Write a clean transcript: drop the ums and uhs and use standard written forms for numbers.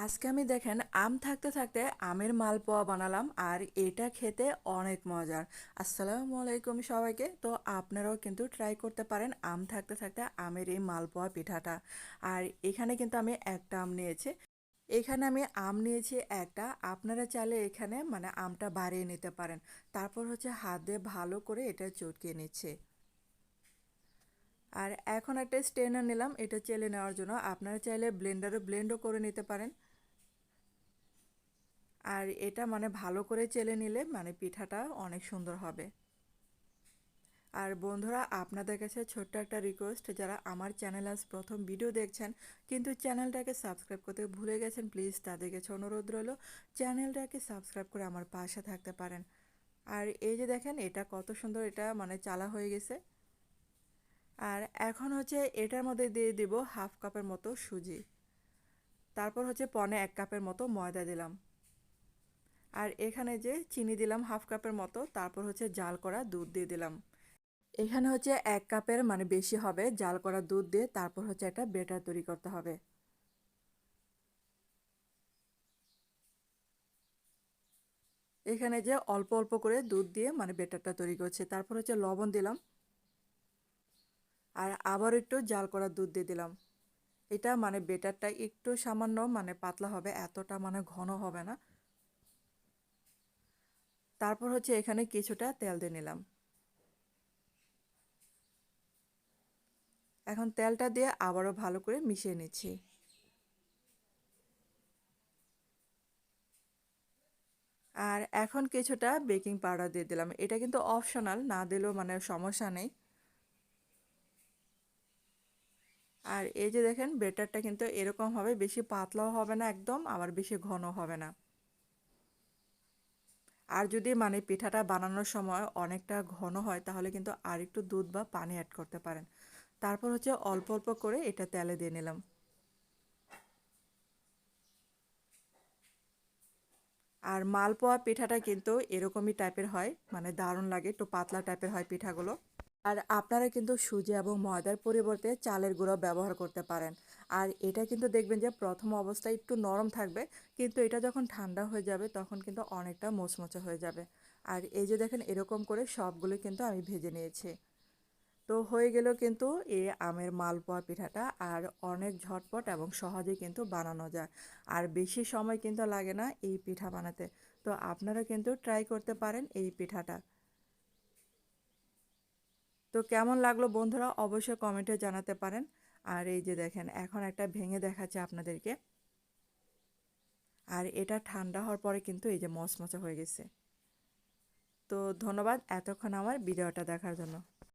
আজকে আমি দেখেন আম থাকতে থাকতে আমের মালপোয়া বানালাম আর এটা খেতে অনেক মজার। আসসালামু আলাইকুম সবাইকে। তো আপনারাও কিন্তু ট্রাই করতে পারেন আম থাকতে থাকতে আমের এই মালপোয়া পিঠাটা। আর এখানে কিন্তু আমি একটা আম নিয়েছি। এখানে আমি আম নিয়েছি একটা, আপনারা চাইলে এখানে মানে আমটা বাড়িয়ে নিতে পারেন। তারপর হচ্ছে হাত দিয়ে ভালো করে এটা চটকিয়ে নিচ্ছে। আর এখন একটা স্ট্রেনার নিলাম এটা চেলে নেওয়ার জন্য, আপনারা চাইলে ব্লেন্ডও করে নিতে পারেন। আর এটা মানে ভালো করে চেলে নিলে মানে পিঠাটা অনেক সুন্দর হবে। আর বন্ধুরা, আপনাদের কাছে ছোট্ট একটা রিকোয়েস্ট, যারা আমার চ্যানেল আজ প্রথম ভিডিও দেখছেন কিন্তু চ্যানেলটাকে সাবস্ক্রাইব করতে ভুলে গেছেন, প্লিজ তাদের কাছে অনুরোধ রইল চ্যানেলটাকে সাবস্ক্রাইব করে আমার পাশে থাকতে পারেন। আর এই যে দেখেন এটা কত সুন্দর, এটা মানে চালা হয়ে গেছে। আর এখন হচ্ছে এটার মধ্যে দিয়ে দিব হাফ কাপের মতো সুজি, তারপর হচ্ছে পনে 1 কাপের মতো ময়দা দিলাম। আর এখানে যে চিনি দিলাম হাফ কাপের মতো, তারপর হচ্ছে জাল করা দুধ দিয়ে দিলাম। এখানে হচ্ছে 1 কাপের মানে বেশি হবে জাল করা দুধ দিয়ে, তারপর হচ্ছে একটা ব্যাটার তৈরি করতে হবে। এখানে যে অল্প অল্প করে দুধ দিয়ে মানে ব্যাটারটা তৈরি করছে, তারপর হচ্ছে লবণ দিলাম। আর আবার একটু জাল করা দুধ দিয়ে দিলাম। এটা মানে ব্যাটারটা একটু সামান্য মানে পাতলা হবে, এতটা মানে ঘন হবে না। তারপর হচ্ছে এখানে কিছুটা তেল দিয়ে নিলাম। এখন তেলটা দিয়ে আবারও ভালো করে মিশিয়ে নিচ্ছি। আর এখন কিছুটা বেকিং পাউডার দিয়ে দিলাম, এটা কিন্তু অপশনাল, না দিলেও মানে সমস্যা নেই। আর এই যে দেখেন ব্যাটারটা কিন্তু এরকম হবে, বেশি পাতলাও হবে না একদম, আবার বেশি ঘন হবে না। আর যদি মানে পিঠাটা বানানোর সময় অনেকটা ঘন হয় তাহলে কিন্তু আর একটু দুধ বা পানি অ্যাড করতে পারেন। তারপর হচ্ছে অল্প অল্প করে এটা তেলে দিয়ে নিলাম। আর মালপোয়া পিঠাটা কিন্তু এরকমই টাইপের হয়, মানে দারুণ লাগে, একটু পাতলা টাইপের হয় পিঠাগুলো। আর আপনারা কিন্তু সুজি এবং ময়দার পরিবর্তে চালের গুঁড়ো ব্যবহার করতে পারেন। আর এটা কিন্তু দেখবেন যে প্রথম অবস্থায় একটু নরম থাকবে, কিন্তু এটা যখন ঠান্ডা হয়ে যাবে তখন কিন্তু অনেকটা মোচমোচে হয়ে যাবে। আর এই যে দেখেন এরকম করে সবগুলো কিন্তু আমি ভেজে নিয়েছি। তো হয়ে গেল কিন্তু এই আমের মালপোয়া পিঠাটা, আর অনেক ঝটপট এবং সহজে কিন্তু বানানো যায়। আর বেশি সময় কিন্তু লাগে না এই পিঠা বানাতে। তো আপনারা কিন্তু ট্রাই করতে পারেন এই পিঠাটা। তো কেমন লাগলো বন্ধুরা অবশ্যই কমেন্টে জানাতে পারেন। আর এই যে দেখেন এখন একটা ভেঙে দেখাচ্ছে আপনাদেরকে। আর এটা ঠান্ডা হওয়ার পরে কিন্তু এই যে মচমচে হয়ে গেছে। তো ধন্যবাদ এতক্ষণ আমার ভিডিওটা দেখার জন্য।